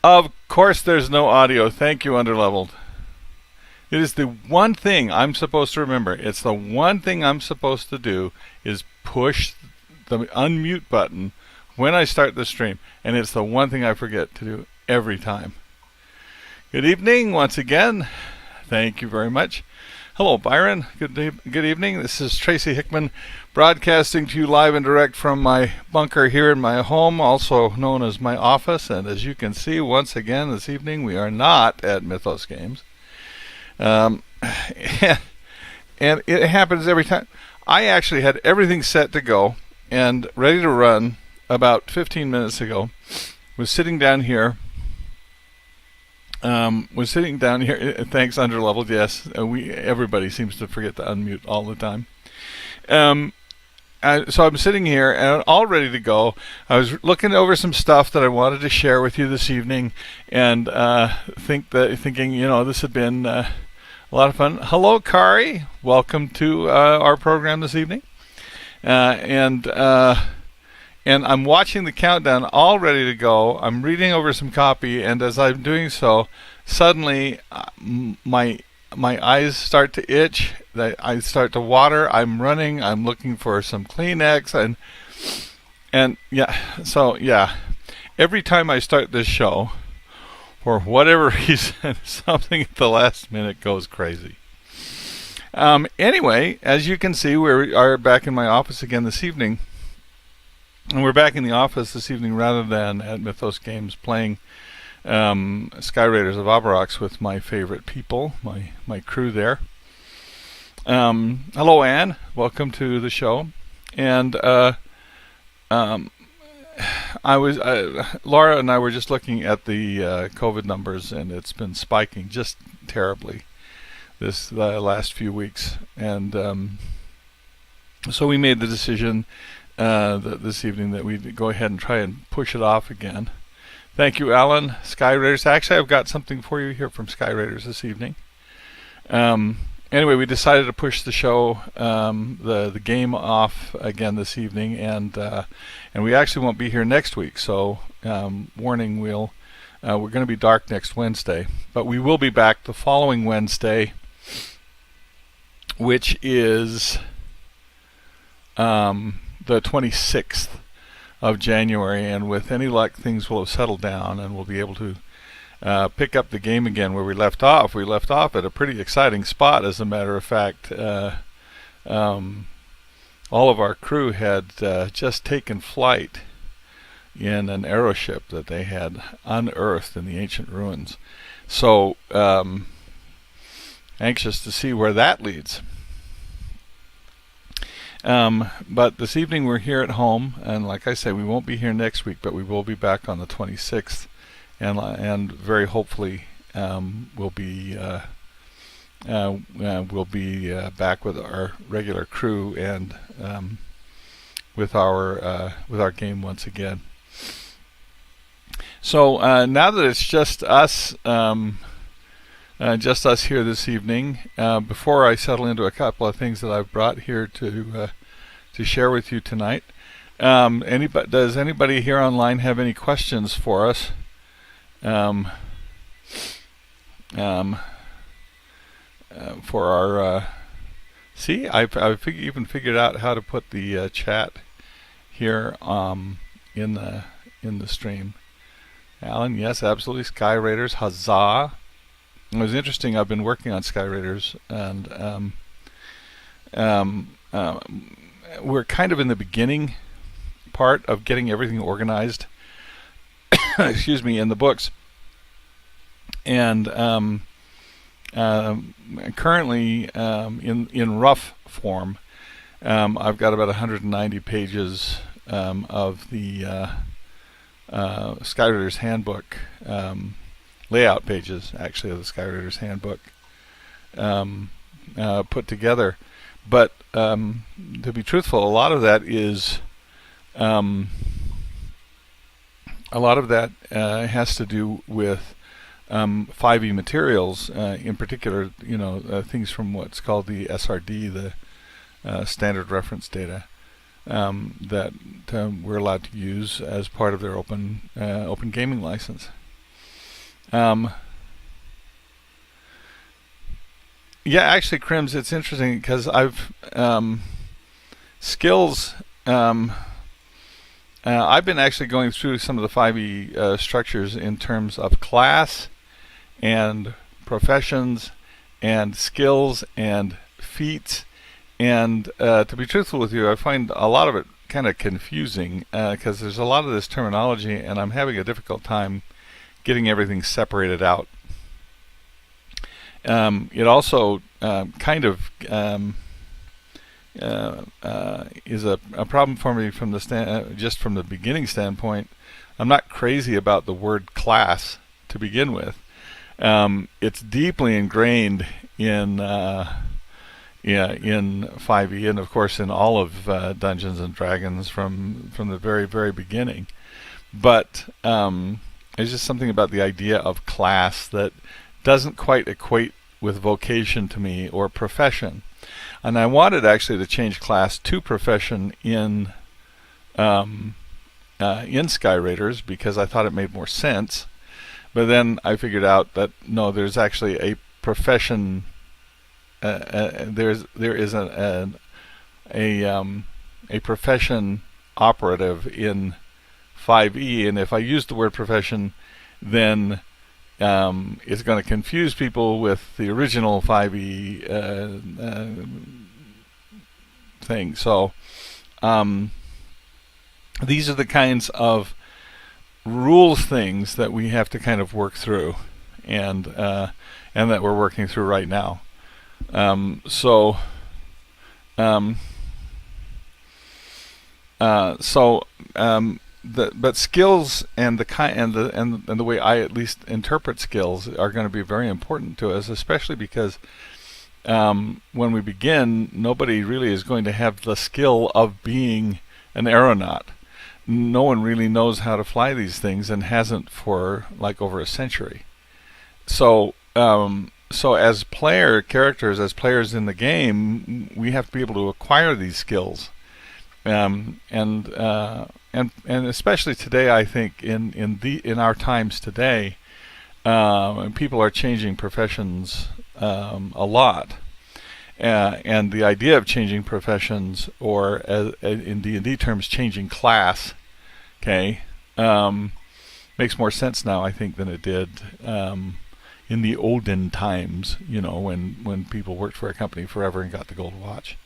Of course there's no audio. Thank you, Underleveled. It is the one thing I'm supposed to remember. It's the one thing I'm supposed to do is push the unmute button when I start the stream. And it's the one thing I forget to do every time. Good evening once again. Thank you very much. Hello, Byron. Good evening. This is Tracy Hickman broadcasting to you live and direct from my bunker here in my home, also known as my office. And as you can see, once again this evening, we are not at Mythos Games. And it happens every time. I actually had everything set to go and ready to run about 15 minutes ago. Was sitting down here. Thanks, Underleveled. Yes, everybody seems to forget to unmute all the time. So I'm sitting here and all ready to go. I was looking over some stuff that I wanted to share with you this evening, and thinking, this had been a lot of fun. Hello, Kari. Welcome to our program this evening. And I'm watching the countdown, all ready to go. I'm reading over some copy, and as I'm doing so, suddenly my eyes start to itch. I start to water. I'm running. I'm looking for some Kleenex, and every time I start this show, for whatever reason, something at the last minute goes crazy. Anyway, as you can see, we are back in my office again this evening. And we're back in the office this evening rather than at Mythos Games playing Sky Raiders of Aberox with my favorite people, my crew there. Hello, Anne. Welcome to the show. And Laura and I were just looking at the COVID numbers, and it's been spiking just terribly the last few weeks. And so we made the decision this evening that we'd go ahead and try and push it off again. Thank you, Alan. Sky Raiders. Actually, I've got something for you here from Sky Raiders this evening. Anyway, we decided to push the show, the game off again this evening, and we actually won't be here next week. So, warning, we're going to be dark next Wednesday, but we will be back the following Wednesday, which is the 26th of January, and with any luck things will have settled down and we'll be able to pick up the game again where we left off. We left off at a pretty exciting spot, as a matter of fact. All of our crew had just taken flight in an aeroship that they had unearthed in the ancient ruins. So anxious to see where that leads. But this evening we're here at home, and like I say, we won't be here next week, but we will be back on the 26th, and very hopefully we'll be back with our regular crew and with our game once again. So now that it's just us here this evening, before I settle into a couple of things that I've brought here to share with you tonight, does anybody here online have any questions for us? For our I've even figured out how to put the chat here in the stream. Alan, yes, absolutely. Sky Raiders, huzzah! It was interesting. I've been working on Sky Raiders, and we're kind of in the beginning part of getting everything organized. Excuse me, in the books, and currently in rough form, I've got about 190 pages of the Sky Raiders Handbook. Layout pages, actually, of the Sky Raiders Handbook put together. But to be truthful, a lot of that has to do with 5e materials, in particular, things from what's called the SRD, the standard reference data, that we're allowed to use as part of their open gaming license. Um, yeah, actually, Crims, it's interesting because I've skills. I've been actually going through some of the 5e structures in terms of class and professions and skills and feats. And to be truthful with you, I find a lot of it kind of confusing because there's a lot of this terminology, and I'm having a difficult time getting everything separated out. It also kind of is a problem for me from the just from the beginning standpoint. I'm not crazy about the word class to begin with. It's deeply ingrained in in 5e, and of course in all of Dungeons and Dragons from the very, very beginning. But there's just something about the idea of class that doesn't quite equate with vocation to me, or profession. And I wanted actually to change class to profession in Sky Raiders because I thought it made more sense. But then I figured out that no, there's actually a profession. There is a profession operative in 5e, and if I use the word profession, then it's going to confuse people with the original 5e thing. So these are the kinds of rules things that we have to kind of work through, and that we're working through right now. But skills and the way I at least interpret skills are going to be very important to us, especially because when we begin, nobody really is going to have the skill of being an aeronaut. No one really knows how to fly these things and hasn't for like over a century. So as player characters, as players in the game, we have to be able to acquire these skills. And especially today, I think in our times today, people are changing professions a lot, and the idea of changing professions, or in D&D terms, changing class, okay, makes more sense now, I think, than it did in the olden times. You know, when people worked for a company forever and got the gold watch.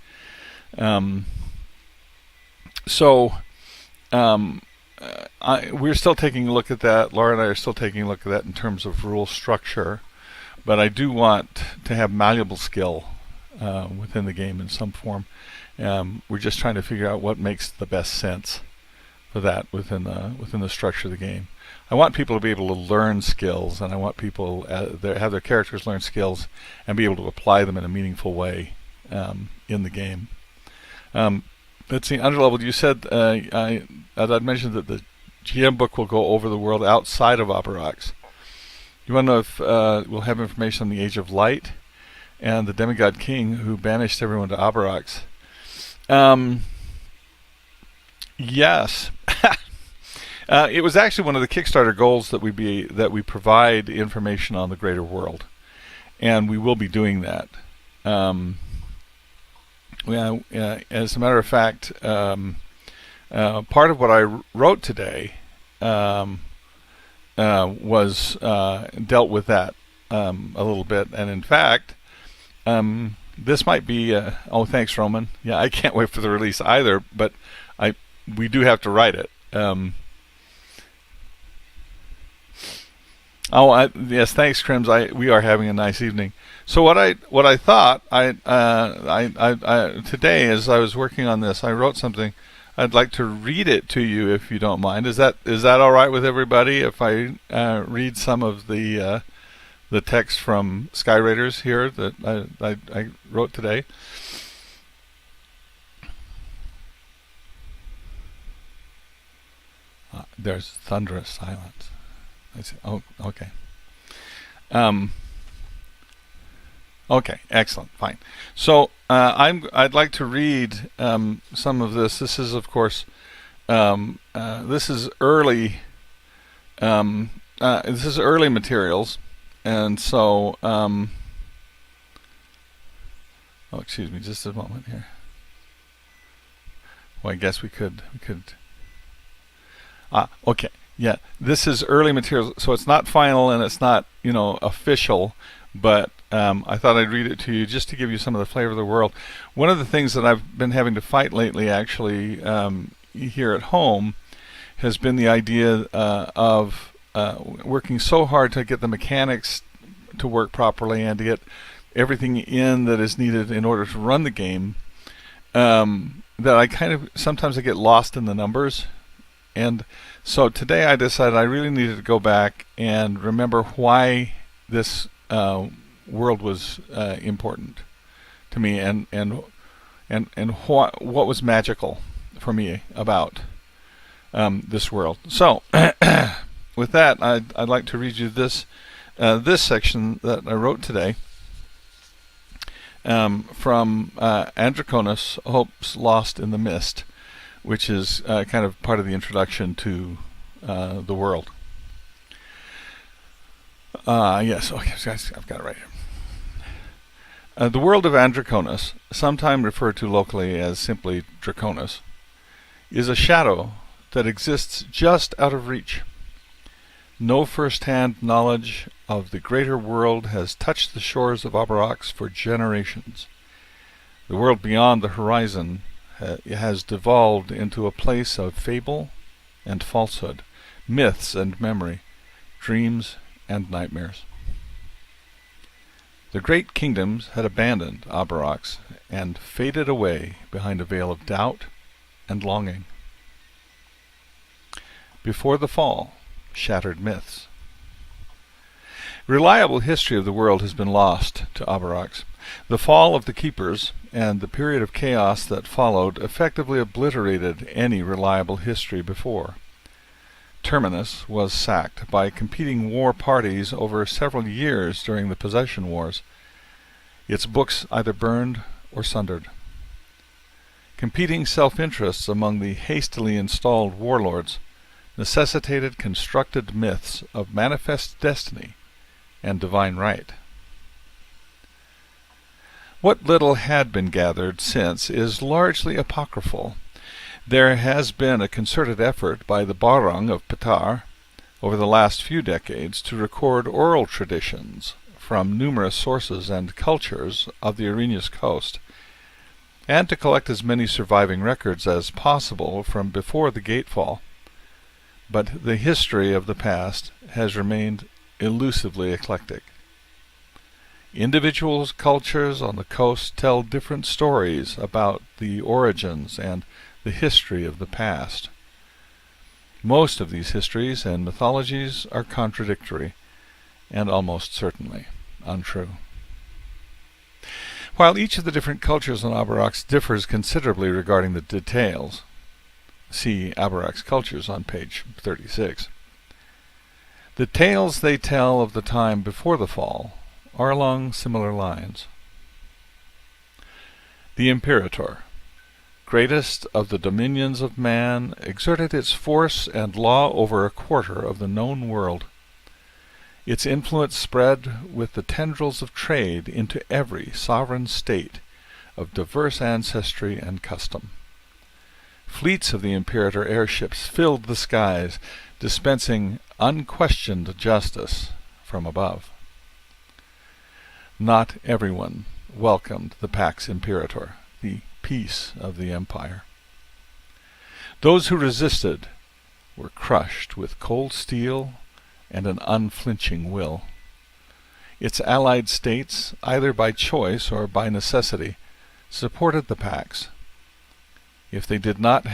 We're still taking a look at that. Laura and I are still taking a look at that in terms of rule structure, but I do want to have malleable skill within the game in some form. We're just trying to figure out what makes the best sense for that within the structure of the game. I want people to be able to learn skills, and I want people have their characters learn skills and be able to apply them in a meaningful way in the game. Let's see, Underleveled, you said I'd mentioned that the GM book will go over the world outside of Abarox. You want to know if we'll have information on the Age of Light and the Demigod King who banished everyone to Abarox? Yes. It was actually one of the Kickstarter goals that we provide information on the greater world, and we will be doing that. As a matter of fact, part of what I wrote today was dealt with that a little bit, and in fact, this might be. Oh, thanks, Roman. Yeah, I can't wait for the release either, but we do have to write it. Yes, thanks, Crims. We are having a nice evening. So what I thought today, as I was working on this, I wrote something. I'd like to read it to you if you don't mind. Is that all right with everybody if I read some of the text from Sky Raiders here that I wrote today? There's thunderous silence. I see. Oh, okay. Okay, excellent, fine. So I'd like to read some of this. This is, of course, this is early this is early materials, and so oh, excuse me, just a moment here. Well, I guess we could okay, yeah, this is early materials, so it's not final and it's not, official, but I thought I'd read it to you just to give you some of the flavor of the world. One of the things that I've been having to fight lately, actually, here at home, has been the idea of working so hard to get the mechanics to work properly and to get everything in that is needed in order to run the game, that I kind of sometimes I get lost in the numbers. And so today I decided I really needed to go back and remember why this world was important to me, and what was magical for me about this world. So with that, I'd like to read you this section that I wrote today from Androconus, Hopes Lost in the Mist, which is kind of part of the introduction to the world. Yes, okay, guys, I've got it right here. The world of Androconus, sometimes referred to locally as simply Draconus, is a shadow that exists just out of reach. No first-hand knowledge of the greater world has touched the shores of Aberox for generations. The world beyond the horizon has devolved into a place of fable and falsehood, myths and memory, dreams and nightmares. The great kingdoms had abandoned Aberox and faded away behind a veil of doubt and longing. Before the fall, shattered myths. Reliable history of the world has been lost to Aberox. The fall of the Keepers and the period of chaos that followed effectively obliterated any reliable history before. Terminus was sacked by competing war parties over several years during the Possession Wars. Its books either burned or sundered. Competing self-interests among the hastily installed warlords necessitated constructed myths of manifest destiny and divine right. What little had been gathered since is largely apocryphal. There has been a concerted effort by the Barong of Petar over the last few decades to record oral traditions from numerous sources and cultures of the Arrhenius coast, and to collect as many surviving records as possible from before the Gatefall. But the history of the past has remained elusively eclectic. Individual cultures on the coast tell different stories about the origins and the history of the past. Most of these histories and mythologies are contradictory and almost certainly untrue. While each of the different cultures on Aberox differs considerably regarding the details, see Aberox Cultures on page 36, the tales they tell of the time before the fall are along similar lines. The Imperator, greatest of the dominions of man, exerted its force and law over a quarter of the known world. Its influence spread with the tendrils of trade into every sovereign state of diverse ancestry and custom. Fleets of the Imperator airships filled the skies, dispensing unquestioned justice from above. Not everyone welcomed the Pax Imperator, the peace of the empire. Those who resisted were crushed with cold steel and an unflinching will. Its allied states, either by choice or by necessity, supported the Pax. If they did not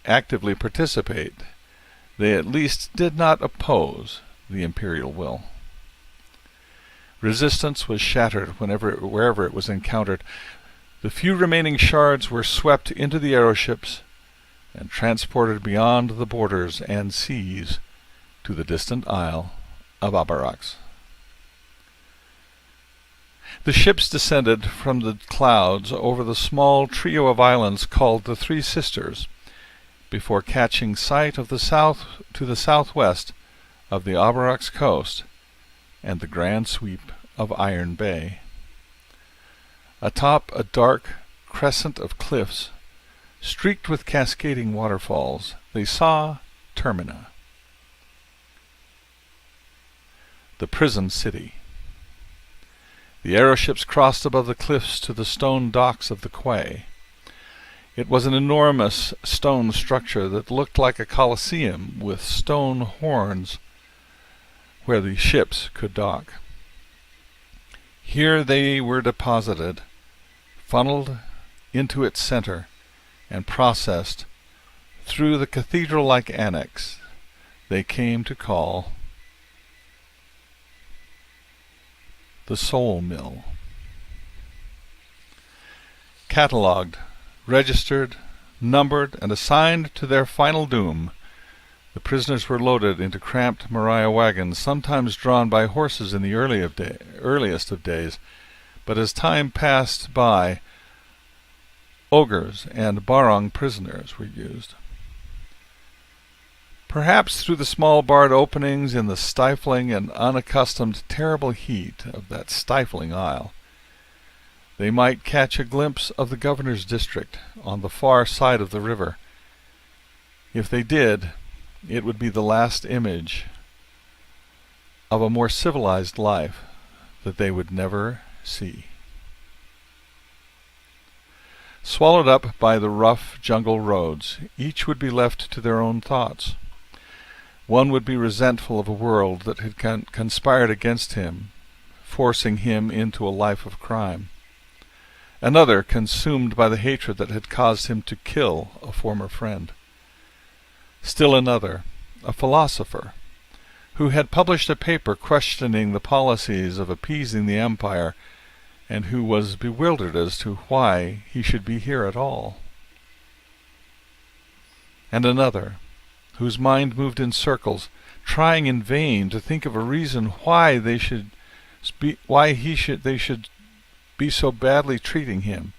actively participate, they at least did not oppose the imperial will. Resistance was shattered wherever it was encountered. The few remaining shards were swept into the aeroships and transported beyond the borders and seas to the distant isle of Aberox. The ships descended from the clouds over the small trio of islands called the Three Sisters, before catching sight of the southwest of the Abarox coast and the grand sweep of Iron Bay. Atop a dark crescent of cliffs, streaked with cascading waterfalls, they saw Termina, the prison city. The aeroships crossed above the cliffs to the stone docks of the quay. It was an enormous stone structure that looked like a coliseum with stone horns where the ships could dock. Here they were deposited, funneled into its center, and processed through the cathedral-like annex they came to call the Soul Mill. Catalogued, registered, numbered, and assigned to their final doom, the prisoners were loaded into cramped Mariah wagons, sometimes drawn by horses in the earliest of days, but as time passed by, ogres and barong prisoners were used. Perhaps through the small barred openings in the stifling and unaccustomed terrible heat of that stifling aisle, they might catch a glimpse of the governor's district on the far side of the river. If they did, it would be the last image of a more civilized life that they would never see. Swallowed up by the rough jungle roads, each would be left to their own thoughts. One would be resentful of a world that had conspired against him, forcing him into a life of crime. Another consumed by the hatred that had caused him to kill a former friend. Still another, a philosopher, who had published a paper questioning the policies of appeasing the empire, and who was bewildered as to why he should be here at all. And another, whose mind moved in circles, trying in vain to think of a reason why they should be so badly treating him,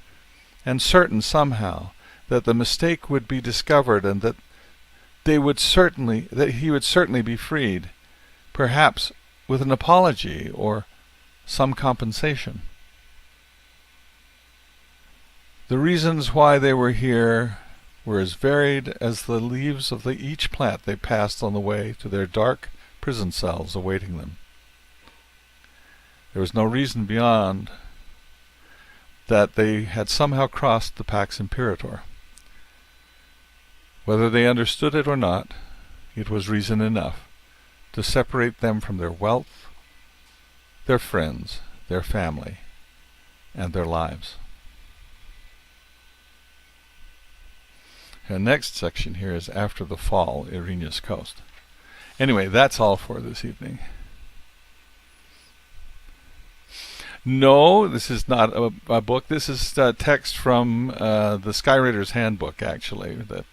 and certain somehow that the mistake would be discovered and that he would certainly be freed, perhaps with an apology or some compensation. The reasons why they were here were as varied as the leaves of each plant they passed on the way to their dark prison cells awaiting them. There was no reason beyond that they had somehow crossed the Pax Imperator. Whether they understood it or not, it was reason enough to separate them from their wealth, their friends, their family, and their lives. The next section here is After the Fall, Irenia's Coast. Anyway, that's all for this evening. No, this is not a book. This is text from the Skywriter's Handbook, actually, that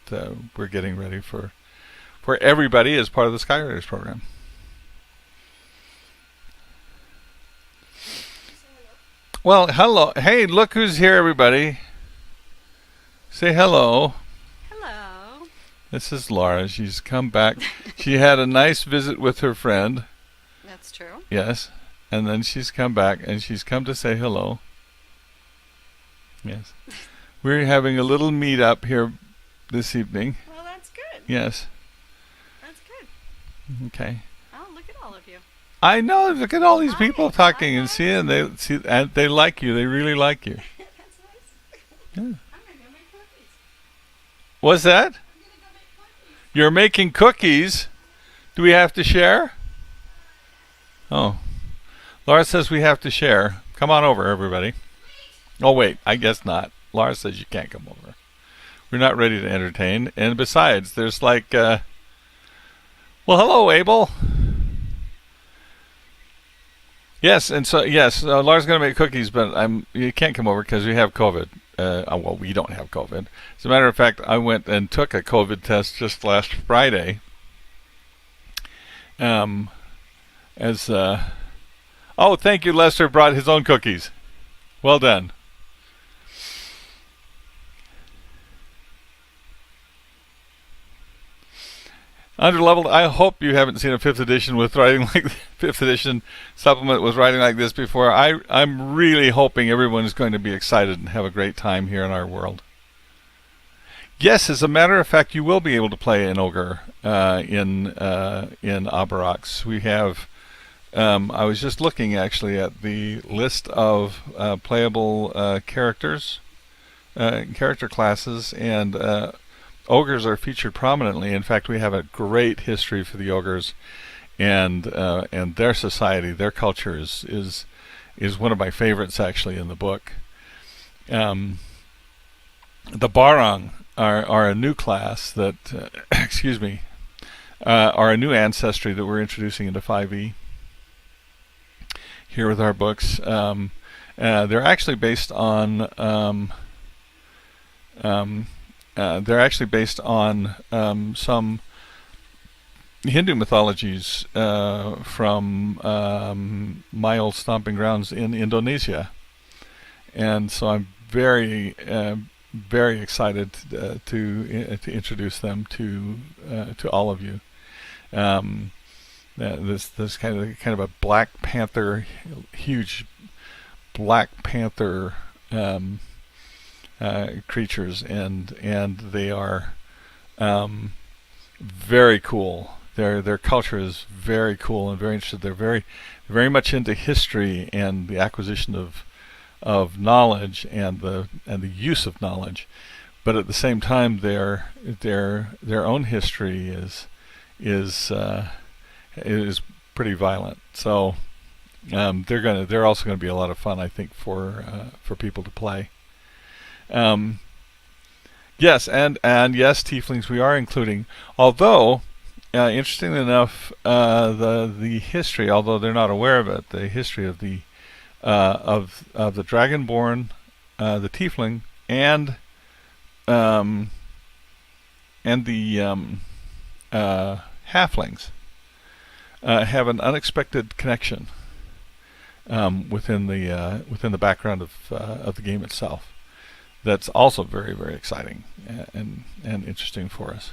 we're getting ready for everybody as part of the Skywriters program. Well, hello. Hey, look who's here, everybody. Say hello. Hello. This is Laura. She's come back. She had a nice visit with her friend. That's true. Yes. And then she's come back, and she's come to say hello. Yes. We're having a little meet-up here this evening. Well, that's good. Yes. That's good. Okay. Oh, look at all of you. I know. Look at all these Hi. people talking and Hi. seeing. They like you. They really like you. That's nice. Yeah. I'm going to go make cookies. What's that? I'm going to go make cookies. You're making cookies. Do we have to share? Oh. Laura says we have to share. Come on over, everybody. Oh, wait. I guess not. Laura says you can't come over. We're not ready to entertain. And besides, there's like... well, hello, Abel. Yes, and so, yes, Laura's going to make cookies, but you can't come over because we have COVID. Well, we don't have COVID. As a matter of fact, I went and took a COVID test just last Friday. Oh, thank you. Lester brought his own cookies. Well done. Underleveled. I hope you haven't seen a fifth edition with writing like fifth edition supplement with writing like this before. I'm really hoping everyone is going to be excited and have a great time here in our world. Yes, as a matter of fact, you will be able to play an ogre in Aberox. We have. I was just looking actually at the list of playable characters, character classes, and ogres are featured prominently. In fact, we have a great history for the ogres, and their society, their culture is one of my favorites actually in the book. The Barong are a new class that, excuse me, are a new ancestry that we're introducing into 5e here with our books. They're actually based on some Hindu mythologies from my old stomping grounds in Indonesia, and so I'm very excited to introduce them to all of you. This kind of a Black Panther, huge Black Panther creatures, and they are very cool. Their culture is very cool and very interested. They're very much into history and the acquisition of knowledge and the use of knowledge, but at the same time their own history is pretty violent. So they're also going to be a lot of fun, I think, for people to play. Yes, and yes, tieflings we are including. Although, interestingly enough, the history, although they're not aware of it, the history of the dragonborn, the tiefling, and the halflings have an unexpected connection within the background of the game itself. That's also very, very exciting and interesting for us.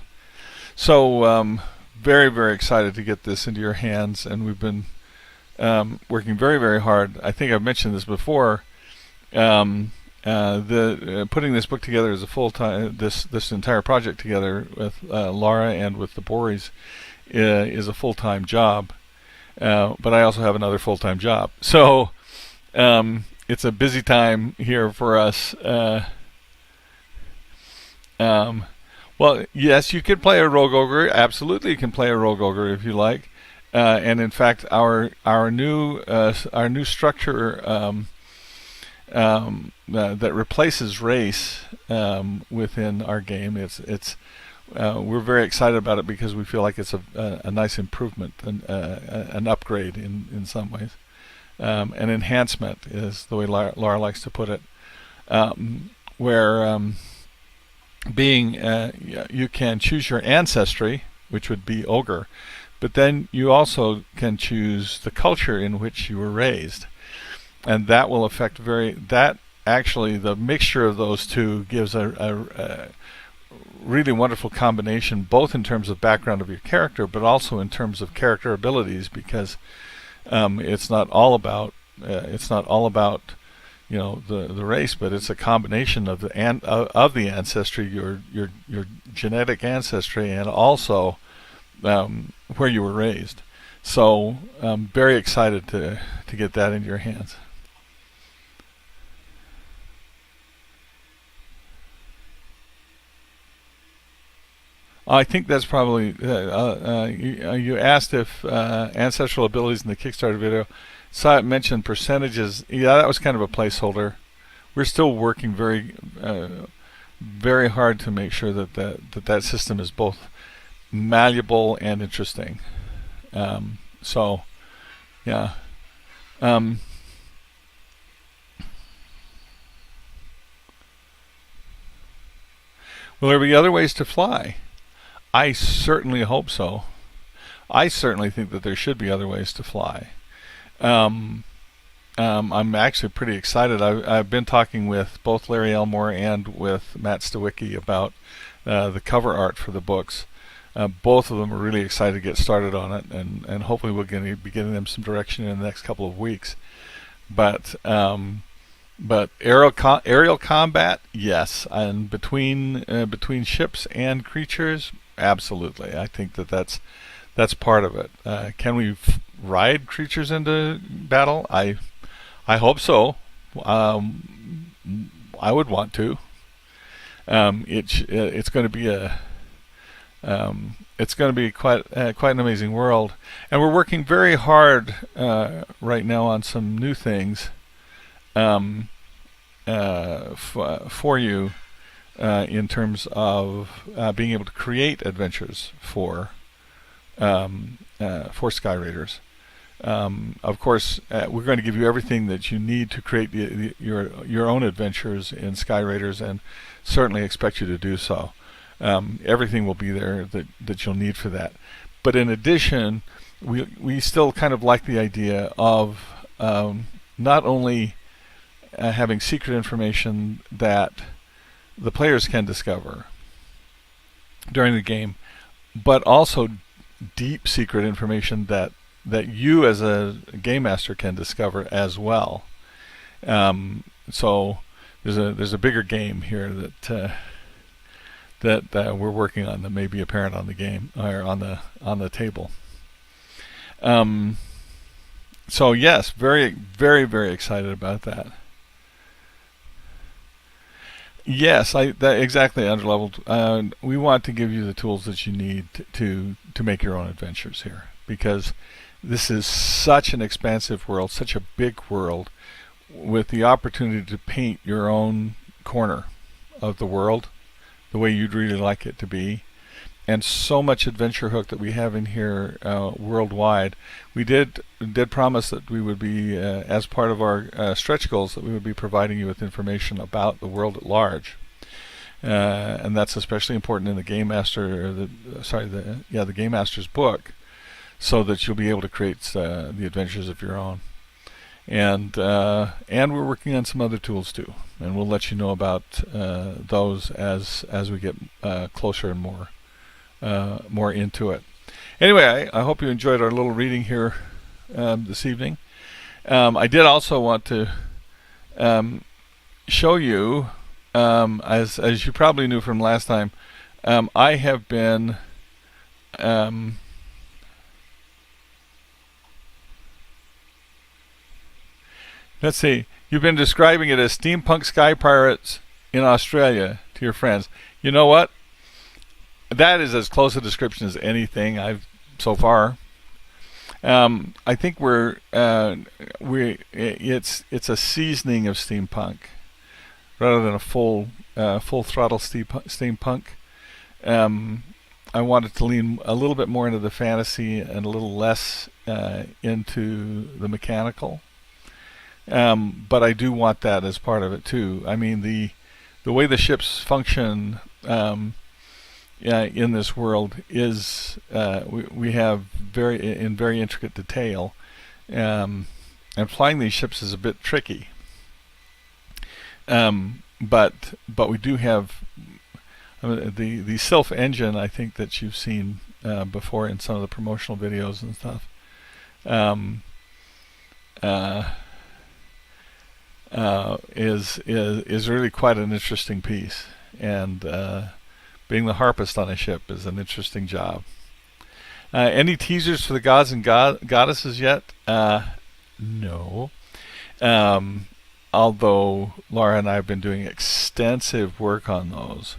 So very, very excited to get this into your hands, and we've been working very, very hard. I think I've mentioned this before. Putting this book together as a full-time, this entire project together with Laura and with the Bories is a full-time job. But I also have another full-time job. So it's a busy time here for us. Well, yes, you could play a rogue ogre. Absolutely, you can play a rogue ogre if you like. And in fact, our new structure that replaces race within our game. We're very excited about it because we feel like it's a nice improvement and an upgrade in some ways. An enhancement is the way Laura likes to put it, where you can choose your ancestry, which would be ogre, but then you also can choose the culture in which you were raised, and that will affect actually the mixture of those two gives a really wonderful combination, both in terms of background of your character, but also in terms of character abilities, because it's not all about the race, but it's a combination of the ancestry, your genetic ancestry, and also where you were raised. So I'm very excited to get that into your hands. I think that's probably you asked if ancestral abilities in the Kickstarter video. Saw it mentioned percentages. Yeah, that was kind of a placeholder. We're still working very hard to make sure that system is both malleable and interesting. So, yeah. Will there be other ways to fly? I certainly hope so. I certainly think that there should be other ways to fly. I'm actually pretty excited. I've been talking with both Larry Elmore and with Matt Stawicki about the cover art for the books. Both of them are really excited to get started on it, and hopefully we'll be getting them some direction in the next couple of weeks. But aerial combat, yes, and between ships and creatures, absolutely. I think that's part of it. Can we ride creatures into battle? I hope so. I would want to. It's going to be quite an amazing world, and we're working very hard right now on some new things for you in terms of being able to create adventures for Sky Raiders. Of course, we're going to give you everything that you need to create your own adventures in Sky Raiders, and certainly expect you to do so. Everything will be there that you'll need for that. But in addition, we still kind of like the idea of not only having secret information that the players can discover during the game, but also deep secret information that you as a game master can discover as well. So there's a bigger game here that we're working on that may be apparent on the game or on the table. So yes, very, very, very excited about that. Yes, exactly, Underleveled. We want to give you the tools that you need to make your own adventures here, because this is such an expansive world, such a big world, with the opportunity to paint your own corner of the world the way you'd really like it to be. And so much adventure hook that we have in here worldwide. We did promise that we would be, as part of our stretch goals, that we would be providing you with information about the world at large. And that's especially important in the Game Master, the Game Master's book, so that you'll be able to create the adventures of your own. And we're working on some other tools too, and we'll let you know about those as we get closer and more into it. Anyway, I hope you enjoyed our little reading here this evening. I did also want to show you, as you probably knew from last time, I have been let's see, you've been describing it as steampunk sky pirates in Australia to your friends. You know what? That is as close a description as anything I've so far. I think it's a seasoning of steampunk rather than a full throttle steampunk. I wanted to lean a little bit more into the fantasy and a little less into the mechanical. But I do want that as part of it too. I mean, the way the ships function in this world is we have very intricate detail, and flying these ships is a bit tricky. But we do have the Sylph engine. I think that you've seen before in some of the promotional videos and stuff. Is really quite an interesting piece, and being the harpist on a ship is an interesting job. Any teasers for the gods and goddesses yet? No. Although Laura and I have been doing extensive work on those,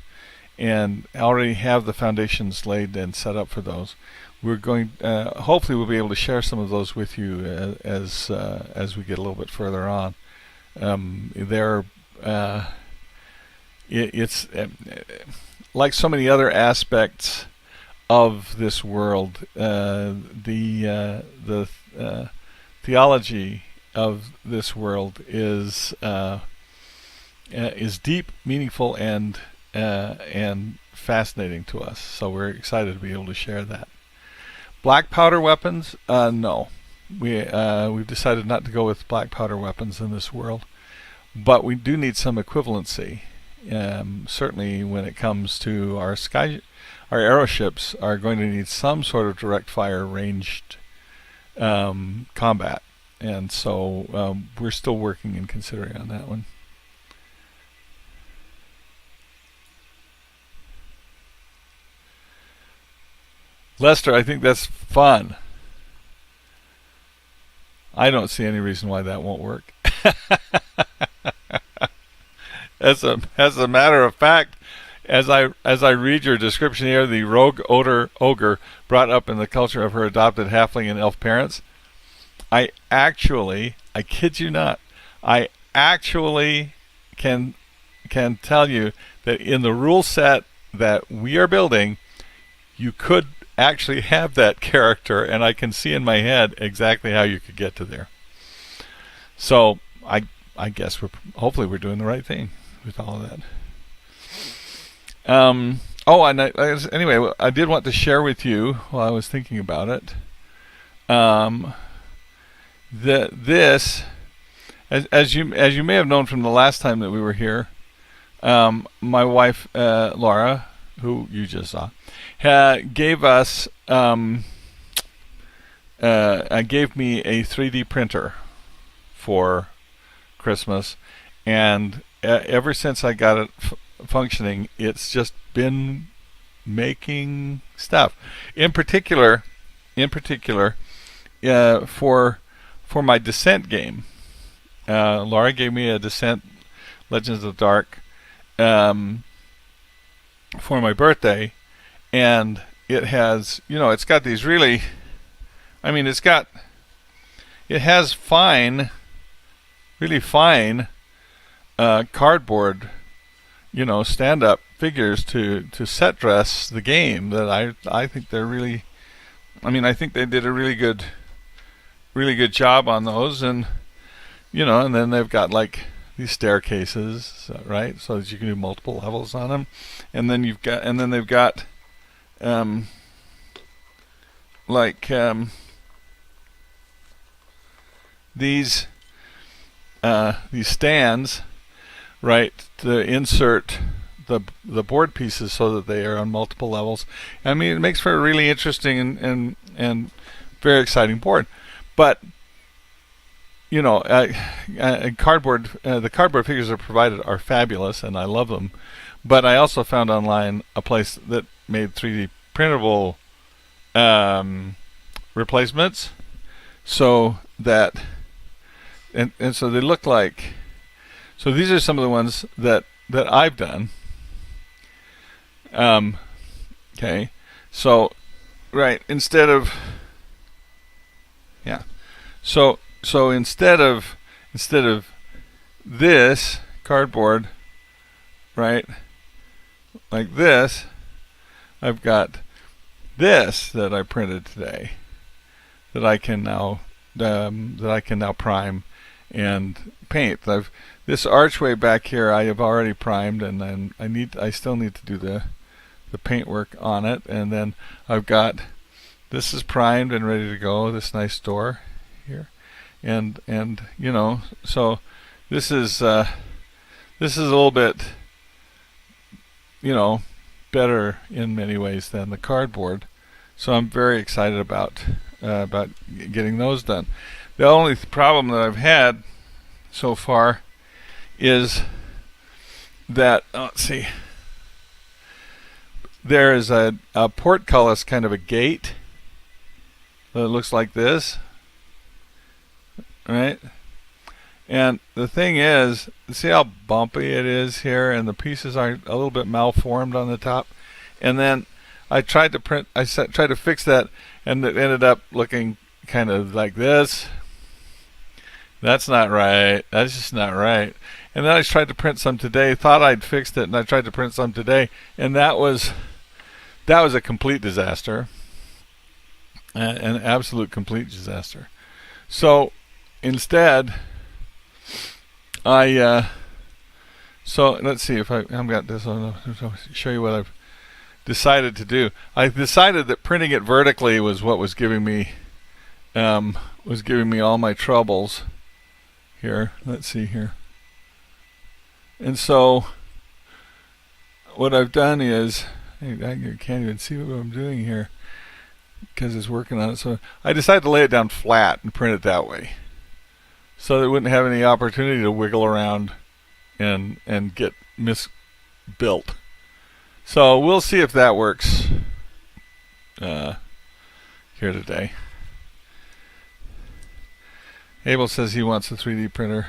and already have the foundations laid and set up for those. We're going. Hopefully, we'll be able to share some of those with you as we get a little bit further on. It's like so many other aspects of this world. The theology of this world is deep, meaningful, and fascinating to us. So we're excited to be able to share that. Black powder weapons? No. We've decided not to go with black powder weapons in this world, but we do need some equivalency. Certainly when it comes to our our aeroships are going to need some sort of direct fire ranged combat, and so we're still working and considering on that one. Lester, I think that's fun. I don't see any reason why that won't work. As a matter of fact, as I read your description here, the rogue ogre brought up in the culture of her adopted halfling and elf parents, I kid you not, I actually can tell you that in the rule set that we are building, you could actually have that character, and I can see in my head exactly how you could get to there. So I guess hopefully we're doing the right thing with all of that. Anyway, I did want to share with you while I was thinking about it. This, as you may have known from the last time that we were here, my wife Laura, who you just saw, gave me a 3D printer for Christmas, and ever since I got it functioning, it's just been making stuff. In particular, for my Descent game, Laura gave me a Descent Legends of the Dark for my birthday, and it has, it's got these really, it has really fine cardboard, stand-up figures to set dress the game that I think they're really, I think they did a really good job on those, and and then they've got like these staircases, right, so that you can do multiple levels on them, and then they've got these stands, right, to insert the board pieces so that they are on multiple levels. It makes for a really interesting and very exciting board. But cardboard, the cardboard figures that are provided are fabulous, and I love them. But I also found online a place that made 3D printable replacements, so that and so they look like. So these are some of the ones that I've done. Okay, so right, instead of this cardboard, right, like this, I've got this that I printed today that I can now prime and paint. This archway back here I have already primed, and then I still need to do the paint work on it. And then I've got, this is primed and ready to go, this nice door here, and so this is a little bit better in many ways than the cardboard, so I'm very excited about getting those done. The only problem that I've had so far is that, let's see, there is a portcullis, kind of a gate that looks like this, right? And the thing is, see how bumpy it is here, and the pieces are a little bit malformed on the top. And then I tried to fix that, and it ended up looking kind of like this. That's not right. That's just not right. And then I tried to print some today, thought I'd fixed it, and I tried to print some today, and that was a complete disaster. An absolute complete disaster. So instead, so let's see if I've got this. I'll show you what I've decided to do. I decided that printing it vertically was what was giving me all my troubles. Here, let's see here. And so what I've done is I can't even see what I'm doing here because it's working on it. So I decided to lay it down flat and print it that way, so that it wouldn't have any opportunity to wiggle around and get misbuilt. So we'll see if that works here today. Abel says he wants a 3D printer.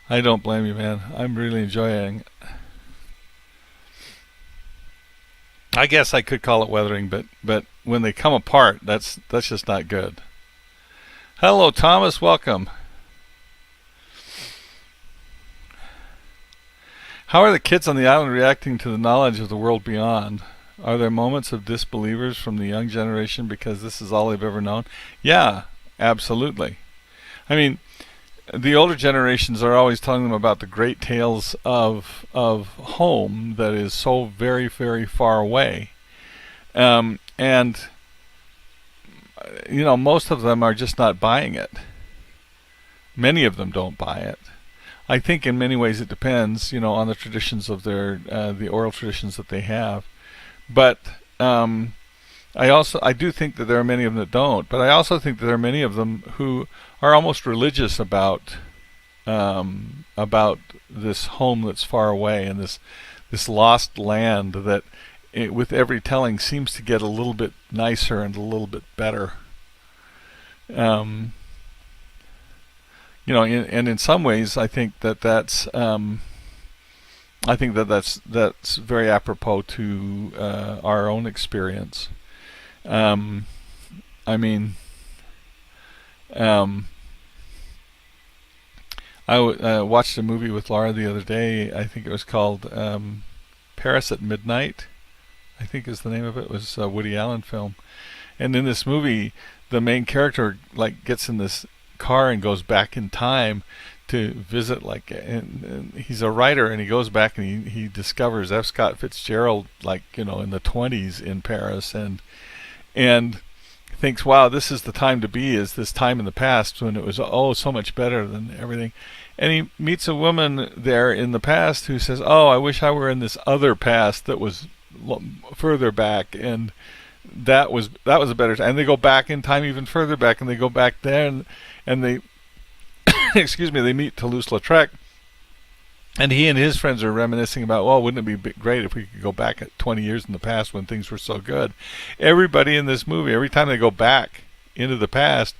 I don't blame you, man. I'm really enjoying it. I guess I could call it weathering, but when they come apart, that's just not good. Hello, Thomas. Welcome. How are the kids on the island reacting to the knowledge of the world beyond? Are there moments of disbelievers from the young generation because this is all they've ever known? Yeah, absolutely. I mean, the older generations are always telling them about the great tales of home that is so very, very far away. And, you know, most of them are just not buying it. Many of them don't buy it. I think in many ways it depends, you know, on the traditions of their, the oral traditions that they have. But I do think that there are many of them that don't. But I also think that there are many of them who are almost religious about this home that's far away and this lost land that, with every telling, seems to get a little bit nicer and a little bit better. You know, and in some ways, I think that's very apropos to our own experience. I mean, I watched a movie with Laura the other day. I think it was called Paris at Midnight, I think is the name of it. It was a Woody Allen film. And in this movie, the main character gets in this car and goes back in time to visit, and he's a writer, and he goes back and he discovers F. Scott Fitzgerald, in the 20s in Paris, and thinks, wow, this is the time to be, is this time in the past when it was so much better than everything. And he meets a woman there in the past who says, oh, I wish I were in this other past that was further back, and that was a better time. And they go back in time even further back, and they go back there, and they excuse me, they meet Toulouse-Lautrec, and he and his friends are reminiscing about, well, wouldn't it be great if we could go back at 20 years in the past when things were so good. Everybody in this movie, every time they go back into the past,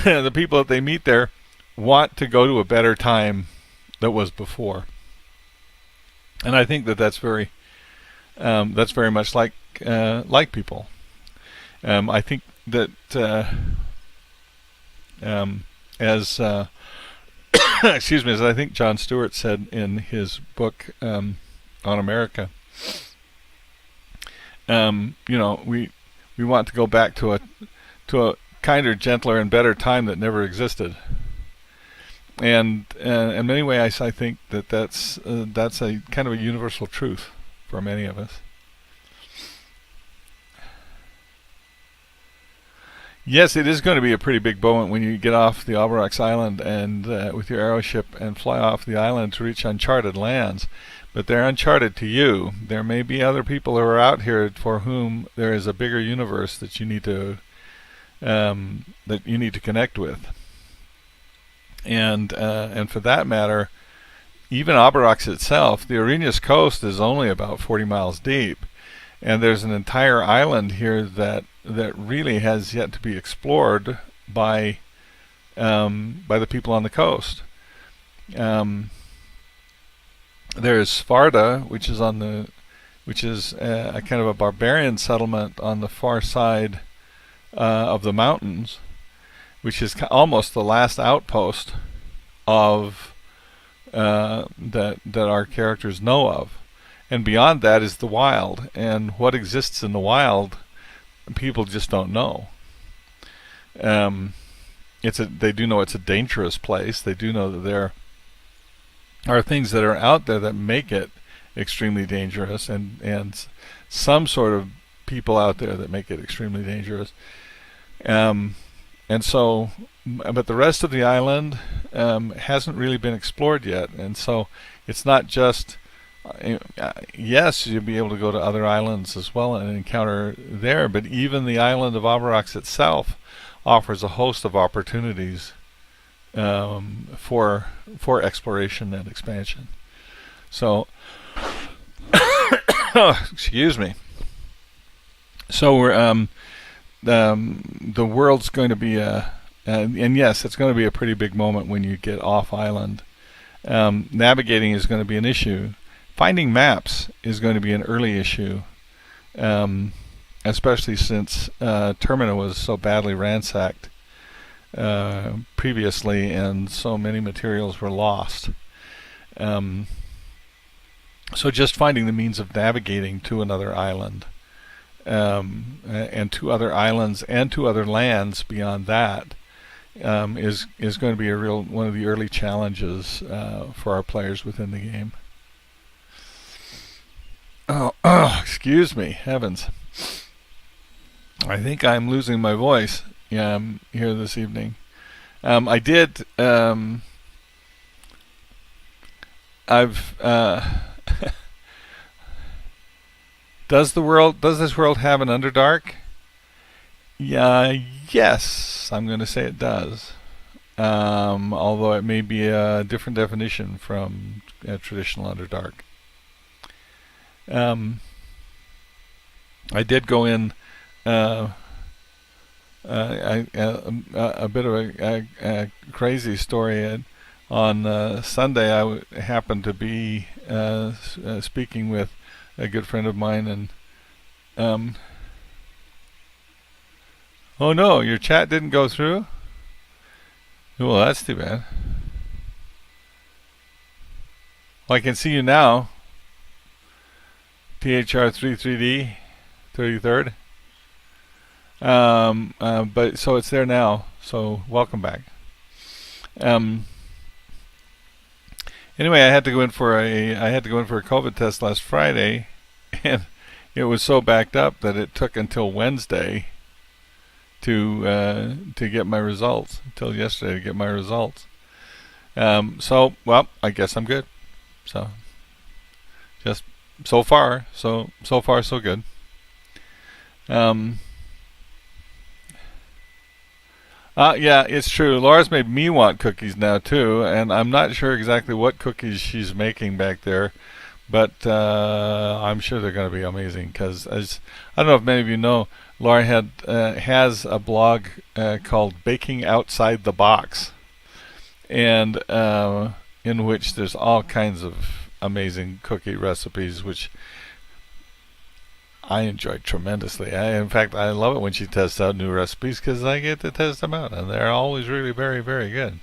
the people that they meet there want to go to a better time that was before. And I think that's very much like people. I think that as excuse me, as I think Jon Stewart said in his book on America, we want to go back to a kinder, gentler, and better time that never existed. And in many ways, I think that's a kind of a universal truth for many of us. Yes, it is going to be a pretty big moment when you get off the Albarox Island and with your aeroship and fly off the island to reach uncharted lands. But they're uncharted to you. There may be other people who are out here for whom there is a bigger universe that you need to connect with. And for that matter, even Albarox itself, the Arenas coast is only about 40 miles deep, and there's an entire island here that really has yet to be explored by the people on the coast. There's Sparta, which is a kind of a barbarian settlement on the far side of the mountains, which is almost the last outpost of that our characters know of. And beyond that is the wild, and what exists in the wild, people just don't know. They do know it's a dangerous place. They do know that there are things that are out there that make it extremely dangerous, and some sort of people out there that make it extremely dangerous. And so, but the rest of the island hasn't really been explored yet, and so it's not just yes, you'll be able to go to other islands as well and encounter there, but even the island of Avarox itself offers a host of opportunities for exploration and expansion. So, excuse me. So we're the world's going to be and yes, it's going to be a pretty big moment when you get off island. Navigating is going to be an issue. Finding maps is going to be an early issue, especially since Termina was so badly ransacked previously, and so many materials were lost. So just finding the means of navigating to another island, and to other islands and to other lands beyond that, is going to be one of the early challenges for our players within the game. Oh, excuse me, heavens! I think I'm losing my voice here this evening. I did. I've. Does this world have an Underdark? Yeah, yes, I'm going to say it does. Although it may be a different definition from a traditional Underdark. I did go in a bit of a crazy story. On Sunday, I happened to be speaking with a good friend of mine, and oh no, your chat didn't go through? Well, that's too bad. Well, I can see you now. THR33D 33rd. But so it's there now. So welcome back. Anyway, I had to go in for a COVID test last Friday, and it was so backed up that it took until Wednesday to get my results. Until yesterday to get my results. So well, I guess I'm good. So just so far so good. Yeah, it's true. Laura's made me want cookies now too, and I'm not sure exactly what cookies she's making back there, but I'm sure they're going to be amazing. Because I don't know if many of you know, Laura has a blog called Baking Outside the Box, and in which there's all kinds of amazing cookie recipes, which I enjoy tremendously. In fact, I love it when she tests out new recipes because I get to test them out, and they're always really very, very good.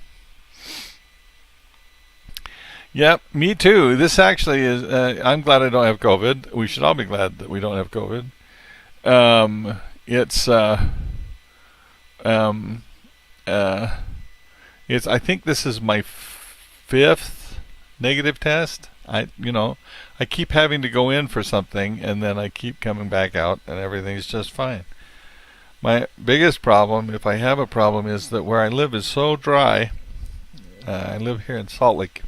Yep, me too. This actually is. I'm glad I don't have COVID. We should all be glad that we don't have COVID. It's. I think this is my fifth negative test. I keep having to go in for something, and then I keep coming back out, and everything's just fine. My biggest problem, if I have a problem, is that where I live is so dry. I live here in Salt Lake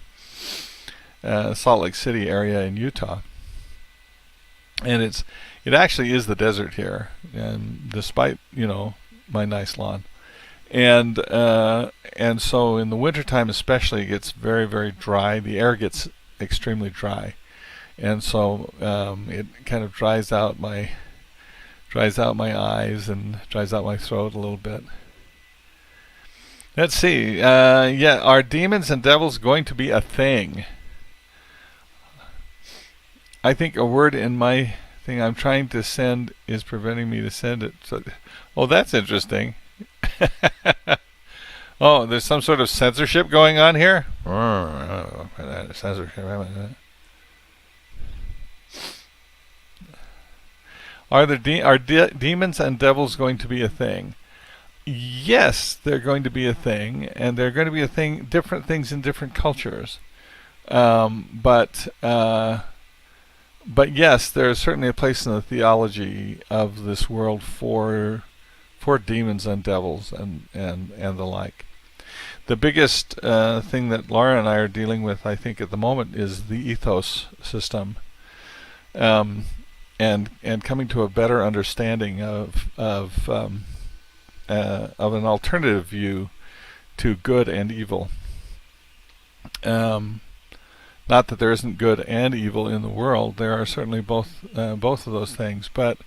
City area in Utah, and it actually is the desert here, and despite my nice lawn, and so in the wintertime especially, it gets very, very dry. The air gets extremely dry, and so it kind of dries out my eyes and dries out my throat a little bit. Let's see. Are demons and devils going to be a thing? I think a word in my thing I'm trying to send is preventing me to send it. Oh, that's interesting. Oh, there's some sort of censorship going on here? Censorship. Are demons and devils going to be a thing? Yes, they're going to be a thing, and they're going to be a thing. Different things in different cultures, but yes, there is certainly a place in the theology of this world for demons and devils and the like. The biggest thing that Laura and I are dealing with, I think, at the moment is the ethos system, and coming to a better understanding of an alternative view to good and evil. Not that there isn't good and evil in the world. There are certainly both of those things. But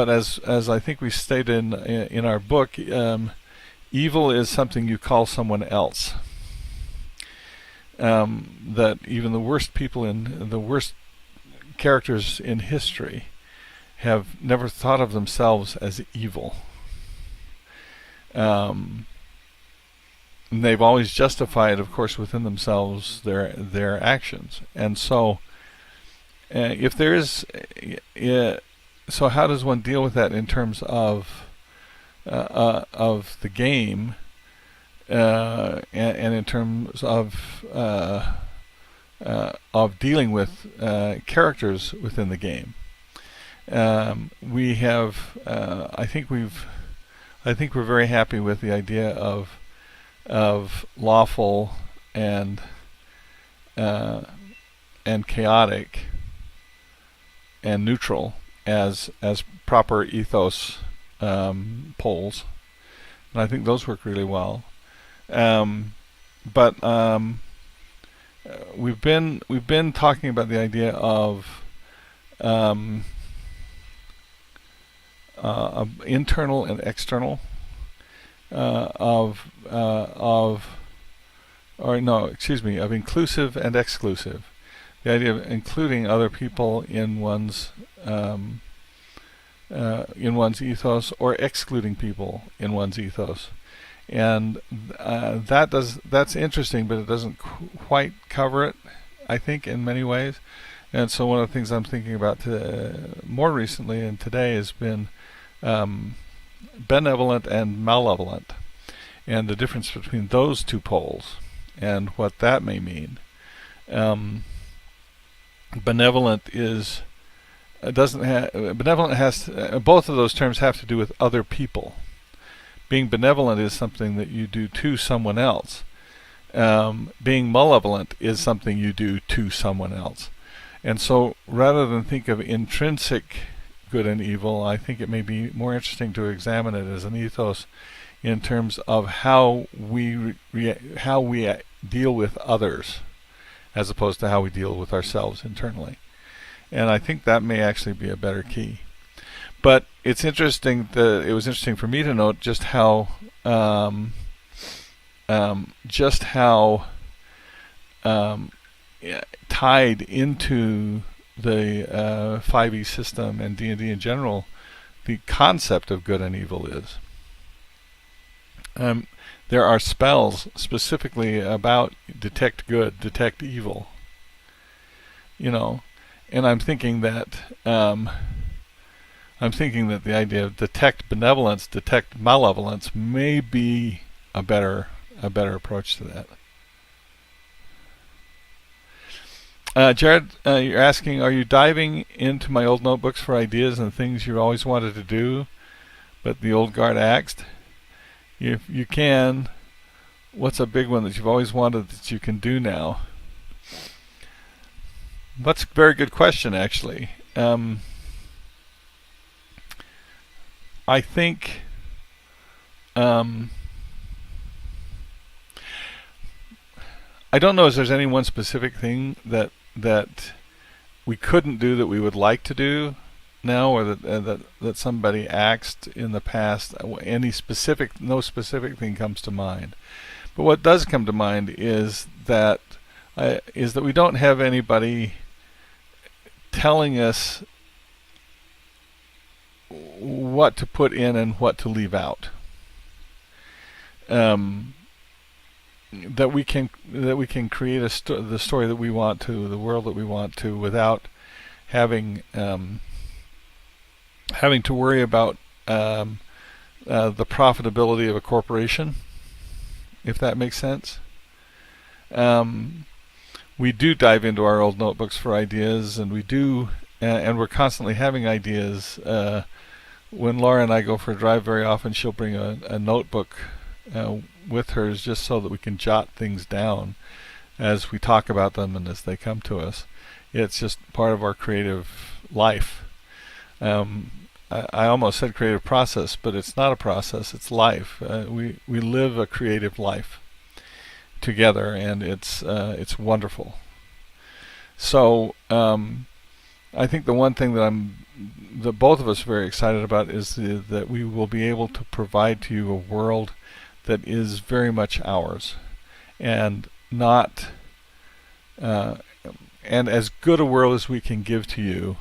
as I think we stated in our book, evil is something you call someone else. That even the worst people in the worst characters in history have never thought of themselves as evil. And they've always justified, of course, within themselves their actions. And so, if there is, so how does one deal with that in terms of the game, and in terms of dealing with characters within the game? We have, I think we're very happy with the idea of lawful and chaotic and neutral as proper ethos poles, and I think those work really well. But we've been talking about the idea of internal and external, of inclusive and exclusive. The idea of including other people in one's ethos, or excluding people in one's ethos, and that's interesting, but it doesn't quite cover it, I think, in many ways. And so one of the things I'm thinking about more recently and today has been benevolent and malevolent, and the difference between those two poles and what that may mean. Benevolent is benevolent has both of those terms have to do with other people. Being benevolent is something that you do to someone else. Being malevolent is something you do to someone else. And so, rather than think of intrinsic good and evil, I think it may be more interesting to examine it as an ethos in terms of how we deal with others, as opposed to how we deal with ourselves internally. And I think that may actually be a better key. But it's interesting it was interesting for me to note just how tied into the 5e system and D&D in general the concept of good and evil is. There are spells specifically about detect good, detect evil. And I'm thinking that the idea of detect benevolence, detect malevolence may be a better approach to that. Jared, you're asking, are you diving into my old notebooks for ideas and things you always wanted to do, but the old guard axed? If you can, what's a big one that you've always wanted that you can do now? That's a very good question, actually. I think I don't know if there's any one specific thing that we couldn't do that we would like to do now, or that somebody axed in the past. No specific thing comes to mind. But what does come to mind is that we don't have anybody telling us what to put in and what to leave out. That we can create the story that we want to, the world that we want to, without having to worry about the profitability of a corporation, if that makes sense. We do dive into our old notebooks for ideas, and we're constantly having ideas when Laura and I go for a drive, very often she'll bring a notebook with her, just so that we can jot things down as we talk about them and as they come to us. It's just part of our creative life. I almost said creative process, but it's not a process, it's life. We live a creative life together, and it's wonderful. So I think the one thing that both of us are very excited about is that we will be able to provide to you a world that is very much ours, and not and as good a world as we can give to you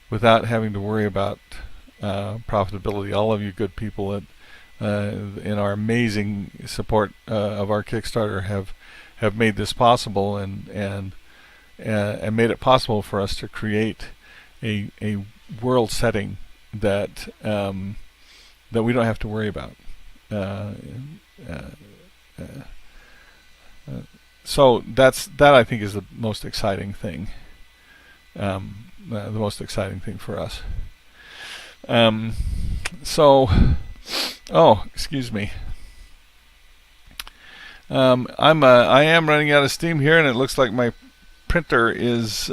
without having to worry about profitability. All of you good people that in our amazing support of our Kickstarter have made this possible, and made it possible for us to create a world setting that we don't have to worry about. So that I think is the most exciting thing. The most exciting thing for us. Excuse me. I am running out of steam here, and it looks like my printer is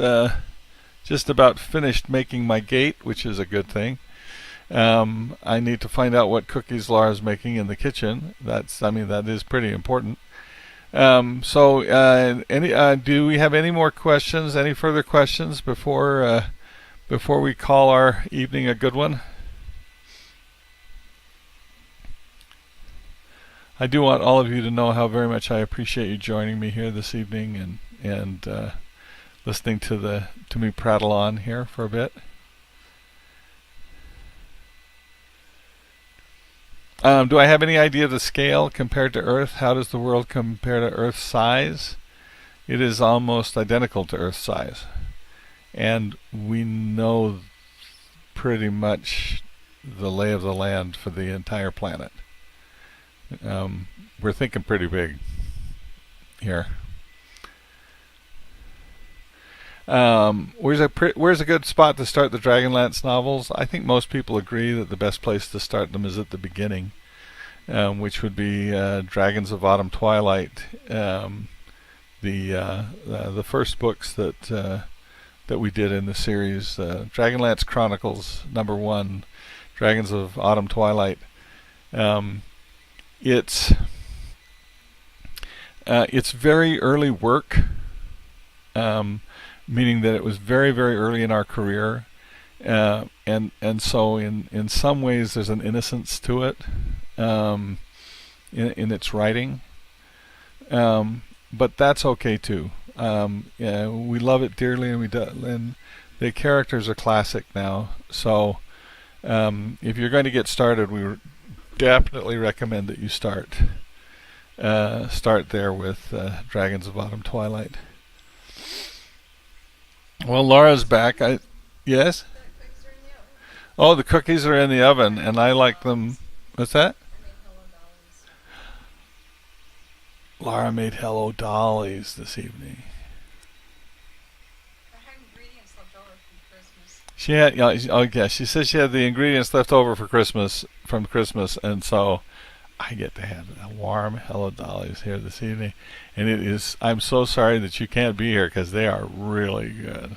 just about finished making my gate, which is a good thing. I need to find out what cookies Laura's making in the kitchen. That is pretty important. Do we have any more questions? Any further questions before we call our evening a good one? I do want all of you to know how very much I appreciate you joining me here this evening and listening to me prattle on here for a bit. Do I have any idea of the scale compared to Earth? How does the world compare to Earth's size? It is almost identical to Earth's size. And we know pretty much the lay of the land for the entire planet. We're thinking pretty big here. Where's a good spot to start the Dragonlance novels? I think most people agree that the best place to start them is at the beginning, which would be Dragons of Autumn Twilight, the first books that we did in the series, Dragonlance Chronicles #1, Dragons of Autumn Twilight. It's very early work. Meaning that it was very, very early in our career, and so in some ways there's an innocence to it in its writing, but that's okay too. We love it dearly, and the characters are classic now. So if you're going to get started, we definitely recommend that you start there with Dragons of Autumn Twilight. Well, Laura's back. Yes? Oh, the cookies are in the oven, and I like them. What's that? Laura made Hello Dollies this evening. I had ingredients left over from Christmas. She had, she says she had the ingredients left over from Christmas, and so I get to have a warm Hello Dollies here this evening, and I'm so sorry that you can't be here because they are really good.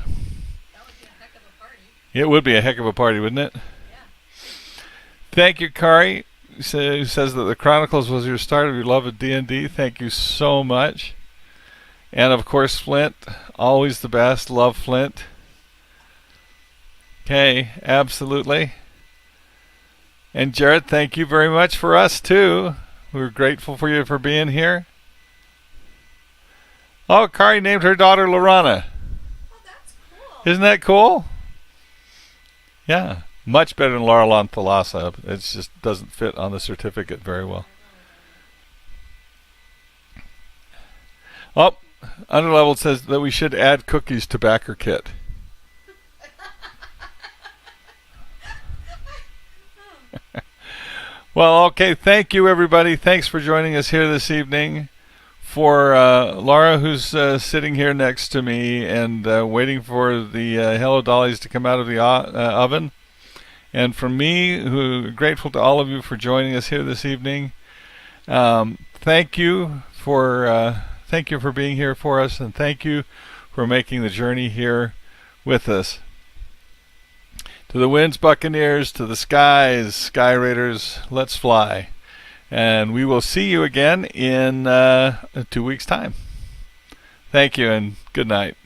That would be a heck of a party. It would be a heck of a party, wouldn't it? Yeah. Thank you, Kari, who says that the Chronicles was your start of your love of D&D. Thank you so much. And of course, Flint, always the best. Love Flint. Okay, absolutely. And Jared, thank you very much for us too. We're grateful for you for being here. Oh, Kari named her daughter Lorana. Oh, that's cool. Isn't that cool? Yeah, much better than Laura Lanthalasa. It just doesn't fit on the certificate very well. Oh, Underleveled says that we should add cookies to backer kit. Well, okay, thank you, everybody. Thanks for joining us here this evening. For Laura, who's sitting here next to me and waiting for the Hello Dollies to come out of the oven, And from me, who grateful to all of you for joining us here this evening. Thank you for being here for us, and thank you for making the journey here with us. To the winds, Buccaneers, to the skies, Sky Raiders, let's fly. And we will see you again in 2 weeks' time. Thank you, and good night.